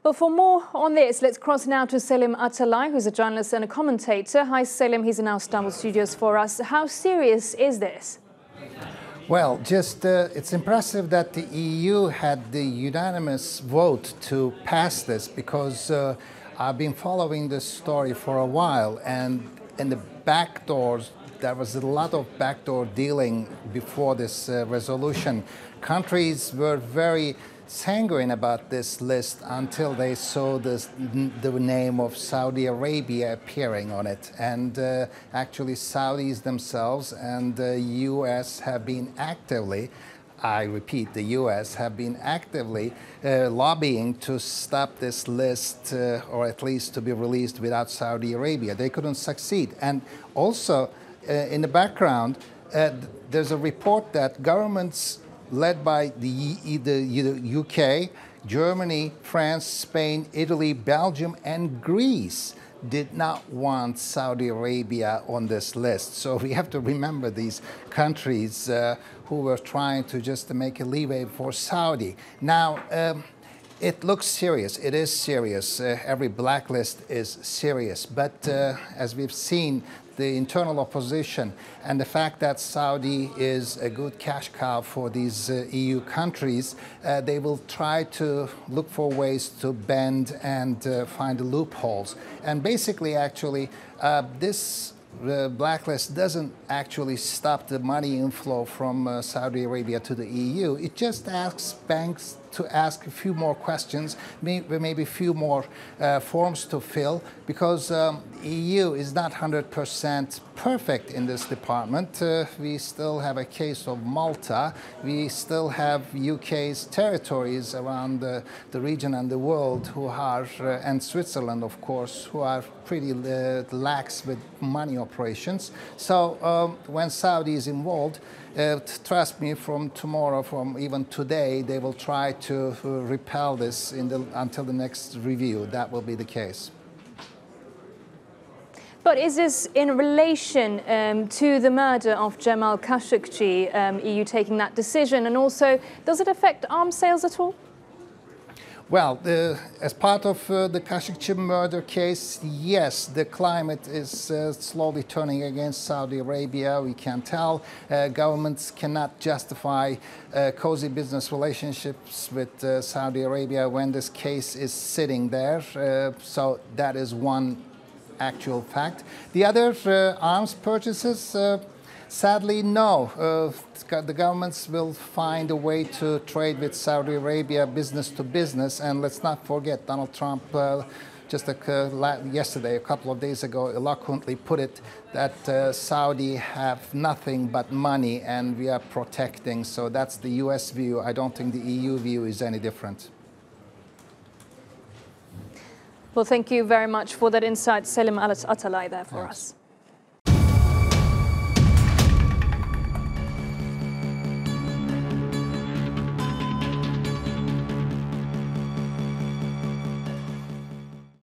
But for more on this, let's cross now to Selim Atalay, who's a journalist and a commentator. Hi, Selim. He's in our Istanbul studios for us. How serious is this? Well, it's impressive that the EU had the unanimous vote to pass this, because I've been following this story for a while, and in the back doors, there was a lot of backdoor dealing before this resolution. Countries were very sanguine about this list until they saw the name of Saudi Arabia appearing on it. And actually Saudis themselves and the US have been actively, I repeat, the US have been actively lobbying to stop this list, or at least to be released without Saudi Arabia. They couldn't succeed. And also in the background, there's a report that governments led by the UK, Germany, France, Spain, Italy, Belgium, and Greece did not want Saudi Arabia on this list. So we have to remember these countries who were trying to just make a leeway for Saudi. Now, it looks serious. It is serious. Every blacklist is serious. But as we've seen, the internal opposition and the fact that Saudi is a good cash cow for these EU countries, they will try to look for ways to bend and find loopholes. And basically, actually, this blacklist doesn't actually stop the money inflow from Saudi Arabia to the EU. It just asks banks to ask a few more questions, maybe a few more forms to fill, because EU is not 100% perfect in this department. We still have a case of Malta. We still have UK's territories around the region and the world who are, and Switzerland, of course, who are pretty lax with money operations. So when Saudi is involved, trust me, from tomorrow, from even today, they will try to repel this until the next review. That will be the case. But is this in relation to the murder of Jamal Khashoggi, EU taking that decision? And also, does it affect arms sales at all? Well, as part of the Khashoggi murder case, yes, the climate is slowly turning against Saudi Arabia. We can tell governments cannot justify cozy business relationships with Saudi Arabia when this case is sitting there. So that is one actual fact. The other arms purchases, sadly, no. The governments will find a way to trade with Saudi Arabia business to business. And let's not forget, Donald Trump just yesterday, a couple of days ago, eloquently put it that Saudi have nothing but money and we are protecting. So that's the US view. I don't think the EU view is any different. Well, thank you very much for that insight, Selim Atalay, there for us.